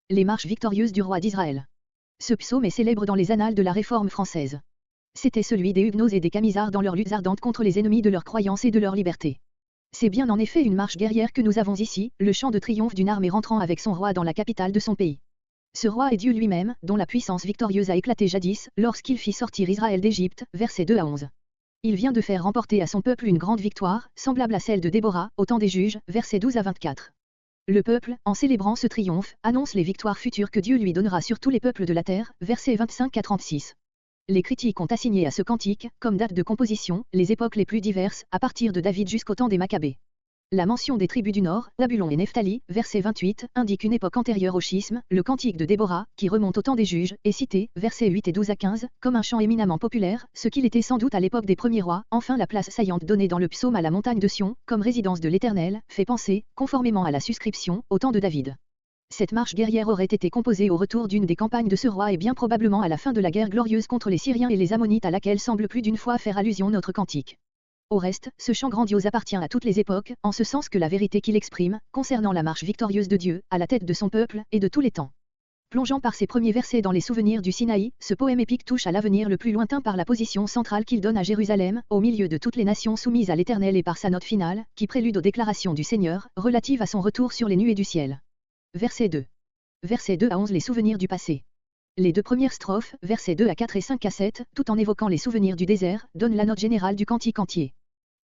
Les marches victorieuses du roi d'Israël. Ce psaume est célèbre dans les annales de la Réforme française. C'était celui des Huguenots et des Camisards dans leur lutte ardente contre les ennemis de leur croyance et de leur liberté. C'est bien en effet une marche guerrière que nous avons ici, le chant de triomphe d'une armée rentrant avec son roi dans la capitale de son pays. Ce roi est Dieu lui-même, dont la puissance victorieuse a éclaté jadis, lorsqu'il fit sortir Israël d'Égypte, versets 2 à 11. Il vient de faire remporter à son peuple une grande victoire, semblable à celle de Déborah, au temps des juges, versets 12 à 24. Le peuple, en célébrant ce triomphe, annonce les victoires futures que Dieu lui donnera sur tous les peuples de la terre, versets 25 à 36. Les critiques ont assigné à ce cantique, comme date de composition, les époques les plus diverses, à partir de David jusqu'au temps des Maccabées. La mention des tribus du Nord, Zabulon et Nephtali, verset 28, indique une époque antérieure au schisme. Le cantique de Déborah, qui remonte au temps des juges, est cité, versets 8 et 12 à 15, comme un chant éminemment populaire, ce qu'il était sans doute à l'époque des premiers rois. Enfin, la place saillante donnée dans le psaume à la montagne de Sion, comme résidence de l'Éternel, fait penser, conformément à la suscription, au temps de David. Cette marche guerrière aurait été composée au retour d'une des campagnes de ce roi et bien probablement à la fin de la guerre glorieuse contre les Syriens et les Ammonites à laquelle semble plus d'une fois faire allusion notre cantique. Au reste, ce chant grandiose appartient à toutes les époques, en ce sens que la vérité qu'il exprime, concernant la marche victorieuse de Dieu, à la tête de son peuple, et de tous les temps. Plongeant par ses premiers versets dans les souvenirs du Sinaï, ce poème épique touche à l'avenir le plus lointain par la position centrale qu'il donne à Jérusalem, au milieu de toutes les nations soumises à l'Éternel et par sa note finale, qui prélude aux déclarations du Seigneur, relative à son retour sur les nuées du ciel. Verset 2. Versets 2 à 11 les souvenirs du passé. Les deux premières strophes, versets 2 à 4 et 5 à 7, tout en évoquant les souvenirs du désert, donnent la note générale du cantique entier.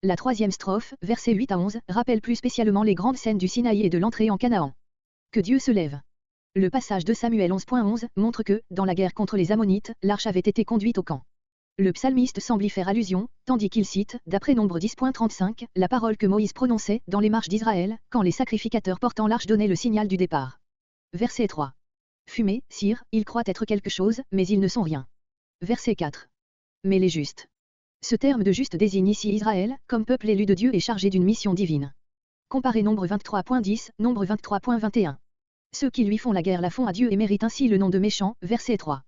La troisième strophe, versets 8 à 11, rappelle plus spécialement les grandes scènes du Sinaï et de l'entrée en Canaan. Que Dieu se lève. Le passage de Samuel 11.11 montre que, dans la guerre contre les Ammonites, l'arche avait été conduite au camp. Le psalmiste semble y faire allusion, tandis qu'il cite, d'après Nombre 10.35, la parole que Moïse prononçait, dans les marches d'Israël, quand les sacrificateurs portant l'arche donnaient le signal du départ. Verset 3. Fumée, cire, ils croient être quelque chose, mais ils ne sont rien. Verset 4. Mais les justes. Ce terme de juste désigne ici Israël, comme peuple élu de Dieu et chargé d'une mission divine. Comparez Nombre 23.10, Nombre 23.21. Ceux qui lui font la guerre la font à Dieu et méritent ainsi le nom de méchants, verset 3.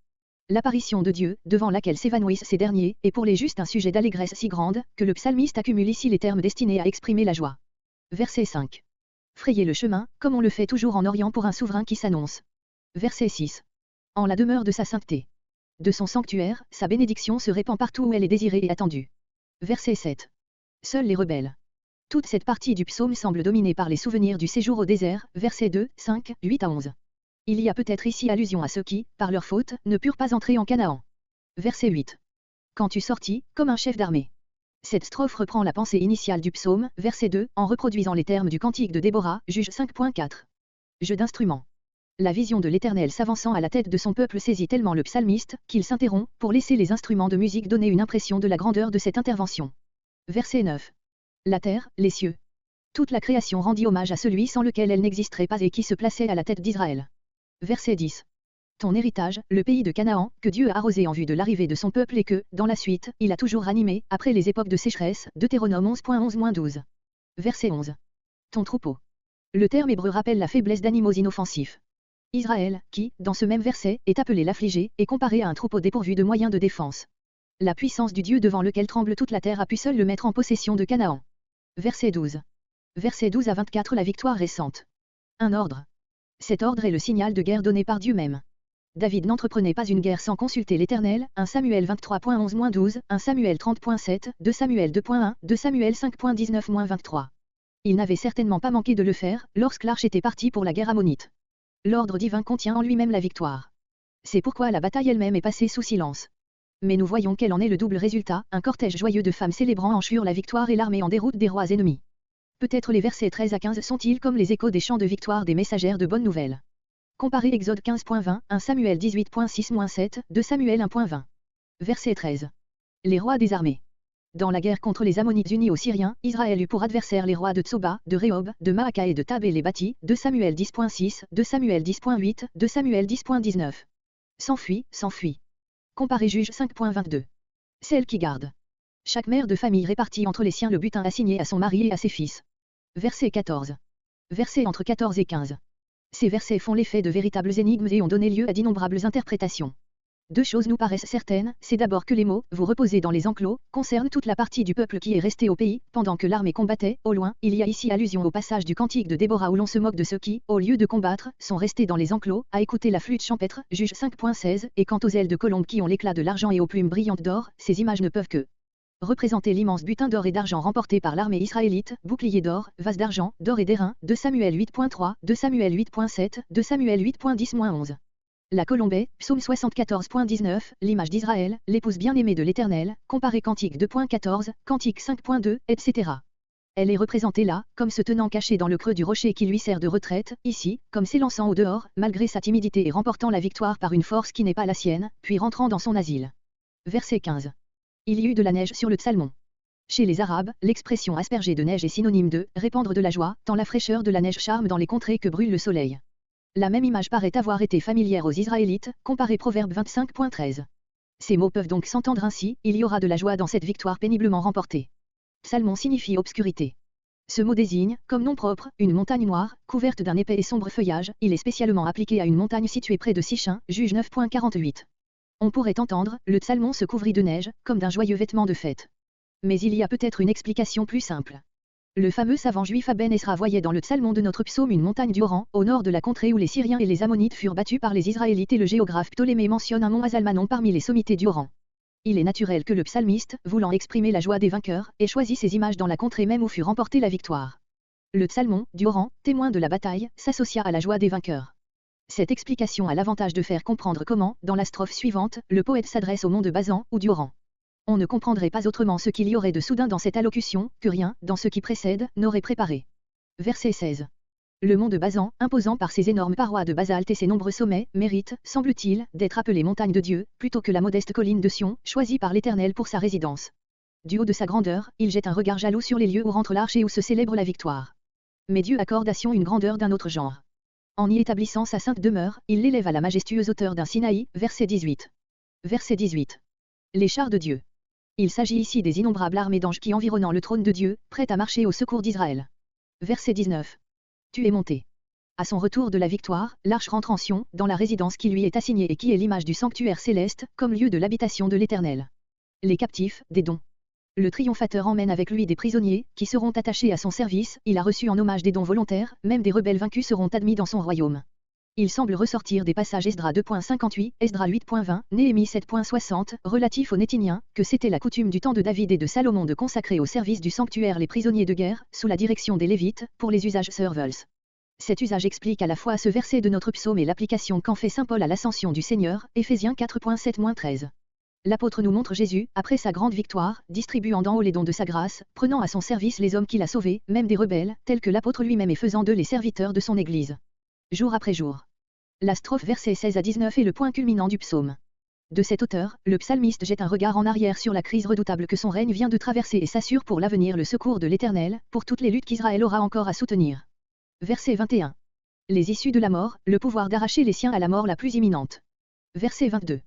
L'apparition de Dieu, devant laquelle s'évanouissent ces derniers, est pour les justes un sujet d'allégresse si grande, que le psalmiste accumule ici les termes destinés à exprimer la joie. Verset 5. Frayez le chemin, comme on le fait toujours en Orient pour un souverain qui s'annonce. Verset 6. En la demeure de sa sainteté. De son sanctuaire, sa bénédiction se répand partout où elle est désirée et attendue. Verset 7. Seuls les rebelles. Toute cette partie du psaume semble dominée par les souvenirs du séjour au désert, versets 2, 5, 8 à 11. Il y a peut-être ici allusion à ceux qui, par leur faute, ne purent pas entrer en Canaan. Verset 8. Quand tu sortis, comme un chef d'armée. Cette strophe reprend la pensée initiale du psaume, verset 2, en reproduisant les termes du cantique de Déborah, Juge 5.4. Jeu d'instruments. La vision de l'Éternel s'avançant à la tête de son peuple saisit tellement le psalmiste, qu'il s'interrompt, pour laisser les instruments de musique donner une impression de la grandeur de cette intervention. Verset 9. La terre, les cieux. Toute la création rendit hommage à celui sans lequel elle n'existerait pas et qui se plaçait à la tête d'Israël. Verset 10. Ton héritage, le pays de Canaan, que Dieu a arrosé en vue de l'arrivée de son peuple et que, dans la suite, il a toujours ranimé, après les époques de sécheresse, Deutéronome 11.11-12. Verset 11. Ton troupeau. Le terme hébreu rappelle la faiblesse d'animaux inoffensifs. Israël, qui, dans ce même verset, est appelé l'affligé, est comparé à un troupeau dépourvu de moyens de défense. La puissance du Dieu devant lequel tremble toute la terre a pu seul le mettre en possession de Canaan. Verset 12. Verset 12 à 24 La victoire récente. Un ordre. Cet ordre est le signal de guerre donné par Dieu même. David n'entreprenait pas une guerre sans consulter l'Éternel, 1 Samuel 23.11-12, 1 Samuel 30.7, 2 Samuel 2.1, 2 Samuel 5.19-23. Il n'avait certainement pas manqué de le faire, lorsque l'arche était partie pour la guerre ammonite. L'ordre divin contient en lui-même la victoire. C'est pourquoi la bataille elle-même est passée sous silence. Mais nous voyons quel en est le double résultat, un cortège joyeux de femmes célébrant en chœur la victoire et l'armée en déroute des rois ennemis. Peut-être les versets 13 à 15 sont-ils comme les échos des chants de victoire des messagères de bonnes nouvelles. Comparez Exode 15.20, 1 Samuel 18.6-7, 2 Samuel 1.20. Verset 13. Les rois des armées. Dans la guerre contre les Ammonites unis aux Syriens, Israël eut pour adversaires les rois de Tsoba, de Rehob, de Maaka et de Tab et les bâtis, 2 Samuel 10.6, 2 Samuel 10.8, 2 Samuel 10.19. S'enfuit. Comparez Juge 5.22. Celle qui garde. Chaque mère de famille répartit entre les siens le butin assigné à son mari et à ses fils. Verset 14. Versets entre 14 et 15. Ces versets font l'effet de véritables énigmes et ont donné lieu à d'innombrables interprétations. Deux choses nous paraissent certaines, c'est d'abord que les mots « vous reposez dans les enclos » concernent toute la partie du peuple qui est restée au pays, pendant que l'armée combattait, au loin. Il y a ici allusion au passage du cantique de Déborah où l'on se moque de ceux qui, au lieu de combattre, sont restés dans les enclos, à écouter la flûte champêtre, Juge 5.16, et quant aux ailes de colombe qui ont l'éclat de l'argent et aux plumes brillantes d'or, ces images ne peuvent que représenter l'immense butin d'or et d'argent remporté par l'armée israélite, bouclier d'or, vase d'argent, d'or et d'airain, 2 Samuel 8.3, 2 Samuel 8.7, 2 Samuel 8.10-11. La colombée, psaume 74.19, l'image d'Israël, l'épouse bien-aimée de l'Éternel, comparé Cantique 2.14, Cantique 5.2, etc. Elle est représentée là, comme se tenant cachée dans le creux du rocher qui lui sert de retraite, ici, comme s'élançant au dehors, malgré sa timidité et remportant la victoire par une force qui n'est pas la sienne, puis rentrant dans son asile. Verset 15. Il y eut de la neige sur le Psalmon. Chez les Arabes, l'expression asperger de neige est synonyme de répandre de la joie, tant la fraîcheur de la neige charme dans les contrées que brûle le soleil. La même image paraît avoir été familière aux Israélites, comparé Proverbe 25.13. Ces mots peuvent donc s'entendre ainsi, il y aura de la joie dans cette victoire péniblement remportée. Psalmon signifie obscurité. Ce mot désigne, comme nom propre, une montagne noire, couverte d'un épais et sombre feuillage, il est spécialement appliqué à une montagne située près de Sichin, Juge 9.48. On pourrait entendre, le Psalmon se couvrit de neige, comme d'un joyeux vêtement de fête. Mais il y a peut-être une explication plus simple. Le fameux savant juif Aben Esra voyait dans le Psalmon de notre psaume une montagne du Oran, au nord de la contrée où les Syriens et les Ammonites furent battus par les Israélites et le géographe Ptolémée mentionne un mont Azalmanon parmi les sommités du Oran. Il est naturel que le psalmiste, voulant exprimer la joie des vainqueurs, ait choisi ces images dans la contrée même où fut remportée la victoire. Le Psalmon, du Oran, témoin de la bataille, s'associa à la joie des vainqueurs. Cette explication a l'avantage de faire comprendre comment, dans la strophe suivante, le poète s'adresse au mont de Bazan, ou du Oran. On ne comprendrait pas autrement ce qu'il y aurait de soudain dans cette allocution, que rien, dans ce qui précède, n'aurait préparé. Verset 16. Le mont de Bazan, imposant par ses énormes parois de basalte et ses nombreux sommets, mérite, semble-t-il, d'être appelé montagne de Dieu, plutôt que la modeste colline de Sion, choisie par l'Éternel pour sa résidence. Du haut de sa grandeur, il jette un regard jaloux sur les lieux où rentre l'arche et où se célèbre la victoire. Mais Dieu accorde à Sion une grandeur d'un autre genre. En y établissant sa sainte demeure, il l'élève à la majestueuse hauteur d'un Sinaï, verset 18. Verset 18. Les chars de Dieu. Il s'agit ici des innombrables armées d'anges qui environnant le trône de Dieu, prêtes à marcher au secours d'Israël. Verset 19. Tu es monté. À son retour de la victoire, l'arche rentre en Sion, dans la résidence qui lui est assignée et qui est l'image du sanctuaire céleste, comme lieu de l'habitation de l'Éternel. Les captifs, des dons. Le triomphateur emmène avec lui des prisonniers, qui seront attachés à son service, il a reçu en hommage des dons volontaires, même des rebelles vaincus seront admis dans son royaume. Il semble ressortir des passages Esdra 2.58, Esdra 8.20, Néhémie 7.60, relatifs aux Nétiniens, que c'était la coutume du temps de David et de Salomon de consacrer au service du sanctuaire les prisonniers de guerre, sous la direction des Lévites, pour les usages servals. Cet usage explique à la fois ce verset de notre psaume et l'application qu'en fait saint Paul à l'ascension du Seigneur, Éphésiens 4.7-13. L'apôtre nous montre Jésus, après sa grande victoire, distribuant d'en haut les dons de sa grâce, prenant à son service les hommes qu'il a sauvés, même des rebelles, tels que l'apôtre lui-même et faisant d'eux les serviteurs de son Église. Jour après jour. La strophe versets 16 à 19 est le point culminant du psaume. De cette hauteur, le psalmiste jette un regard en arrière sur la crise redoutable que son règne vient de traverser et s'assure pour l'avenir le secours de l'Éternel, pour toutes les luttes qu'Israël aura encore à soutenir. Verset 21. Les issues de la mort, le pouvoir d'arracher les siens à la mort la plus imminente. Verset 22.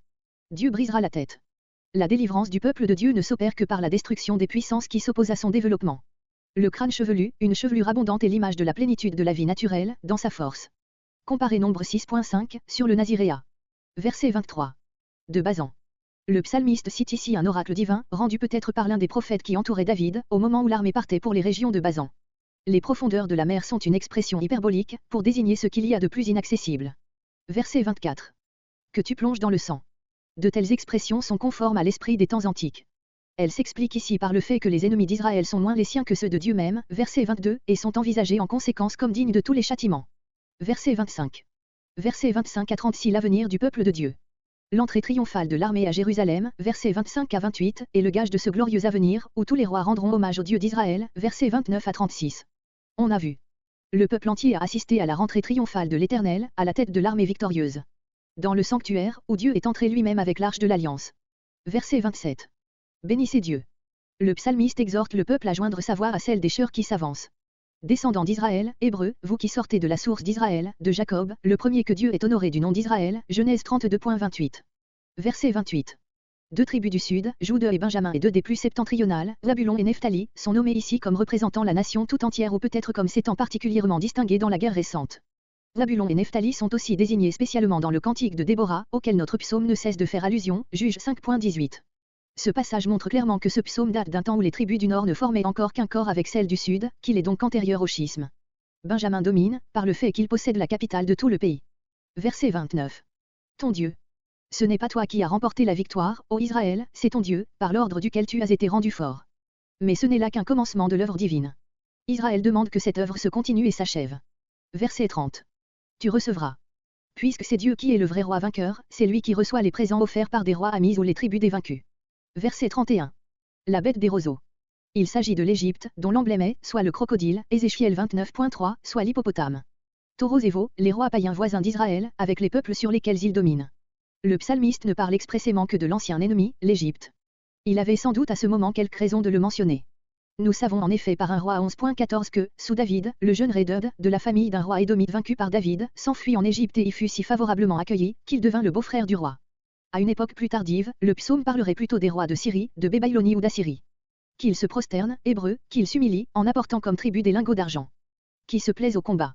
Dieu brisera la tête. La délivrance du peuple de Dieu ne s'opère que par la destruction des puissances qui s'opposent à son développement. Le crâne chevelu, une chevelure abondante est l'image de la plénitude de la vie naturelle, dans sa force. Comparez Nombre 6.5, sur le Naziréa. Verset 23. De Bazan. Le psalmiste cite ici un oracle divin, rendu peut-être par l'un des prophètes qui entourait David, au moment où l'armée partait pour les régions de Bazan. Les profondeurs de la mer sont une expression hyperbolique, pour désigner ce qu'il y a de plus inaccessible. Verset 24. Que tu plonges dans le sang. De telles expressions sont conformes à l'esprit des temps antiques. Elles s'expliquent ici par le fait que les ennemis d'Israël sont moins les siens que ceux de Dieu même, verset 22, et sont envisagés en conséquence comme dignes de tous les châtiments. Verset 25. Verset 25 à 36 L'avenir du peuple de Dieu. L'entrée triomphale de l'armée à Jérusalem, versets 25 à 28, est le gage de ce glorieux avenir, où tous les rois rendront hommage au Dieu d'Israël, versets 29 à 36. On a vu. Le peuple entier a assisté à la rentrée triomphale de l'Éternel, à la tête de l'armée victorieuse. Dans le sanctuaire, où Dieu est entré lui-même avec l'arche de l'Alliance. Verset 27. Bénissez Dieu. Le psalmiste exhorte le peuple à joindre sa voix à celle des chœurs qui s'avancent. Descendants d'Israël, Hébreux, vous qui sortez de la source d'Israël, de Jacob, le premier que Dieu ait honoré du nom d'Israël, Genèse 32.28. Verset 28. Deux tribus du sud, Juda et Benjamin et deux des plus septentrionales, Zabulon et Nephtali, sont nommés ici comme représentant la nation tout entière ou peut-être comme s'étant particulièrement distingués dans la guerre récente. Zabulon et Nephtali sont aussi désignés spécialement dans le cantique de Déborah, auquel notre psaume ne cesse de faire allusion, Juge 5.18. Ce passage montre clairement que ce psaume date d'un temps où les tribus du Nord ne formaient encore qu'un corps avec celles du Sud, qu'il est donc antérieur au schisme. Benjamin domine, par le fait qu'il possède la capitale de tout le pays. Verset 29. Ton Dieu. Ce n'est pas toi qui as remporté la victoire, ô Israël, c'est ton Dieu, par l'ordre duquel tu as été rendu fort. Mais ce n'est là qu'un commencement de l'œuvre divine. Israël demande que cette œuvre se continue et s'achève. Verset 30. Tu recevras. Puisque c'est Dieu qui est le vrai roi vainqueur, c'est lui qui reçoit les présents offerts par des rois amis ou les tribus des vaincus. Verset 31. La bête des roseaux. Il s'agit de l'Égypte, dont l'emblème est, soit le crocodile, Ézéchiel 29.3, soit l'hippopotame. Taureaux et veaux, les rois païens voisins d'Israël, avec les peuples sur lesquels ils dominent. Le psalmiste ne parle expressément que de l'ancien ennemi, l'Égypte. Il avait sans doute à ce moment quelque raison de le mentionner. Nous savons en effet par un roi 11.14 que, sous David, le jeune Redod, de la famille d'un roi édomite vaincu par David, s'enfuit en Égypte et y fut si favorablement accueilli, qu'il devint le beau-frère du roi. À une époque plus tardive, le psaume parlerait plutôt des rois de Syrie, de Babylonie ou d'Assyrie. Qu'il se prosterne, hébreu, qu'il s'humilie, en apportant comme tribut des lingots d'argent. Qui se plaise au combat.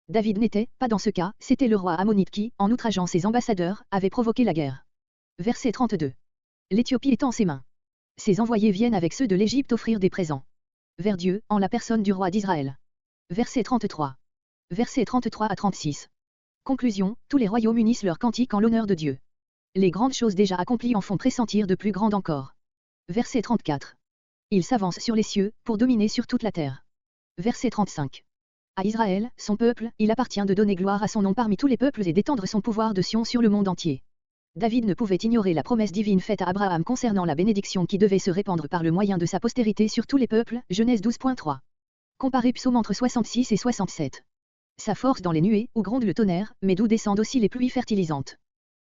David n'était pas dans ce cas, c'était le roi ammonite qui, en outrageant ses ambassadeurs, avait provoqué la guerre. Verset 32. L'Éthiopie est en ses mains. Ses envoyés viennent avec ceux de l'Égypte offrir des présents. Vers Dieu, en la personne du roi d'Israël. Verset 33. Versets 33 à 36. Conclusion, tous les royaumes unissent leurs cantiques en l'honneur de Dieu. Les grandes choses déjà accomplies en font pressentir de plus grandes encore. Verset 34. Il s'avance sur les cieux, pour dominer sur toute la terre. Verset 35. À Israël, son peuple, il appartient de donner gloire à son nom parmi tous les peuples et d'étendre son pouvoir de Sion sur le monde entier. David ne pouvait ignorer la promesse divine faite à Abraham concernant la bénédiction qui devait se répandre par le moyen de sa postérité sur tous les peuples, Genèse 12.3. Comparez psaume entre 66 et 67. Sa force dans les nuées, où gronde le tonnerre, mais d'où descendent aussi les pluies fertilisantes.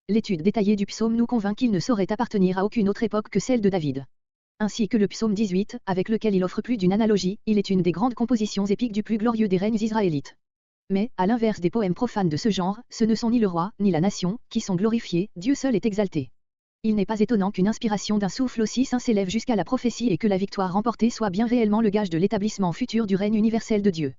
L'étude détaillée du psaume nous convainc qu'il ne saurait appartenir à aucune autre époque que celle de David. Ainsi que le psaume 18, avec lequel il offre plus d'une analogie, il est une des grandes compositions épiques du plus glorieux des règnes israélites. Mais, à l'inverse des poèmes profanes de ce genre, ce ne sont ni le roi, ni la nation, qui sont glorifiés, Dieu seul est exalté. Il n'est pas étonnant qu'une inspiration d'un souffle aussi saint s'élève jusqu'à la prophétie et que la victoire remportée soit bien réellement le gage de l'établissement futur du règne universel de Dieu.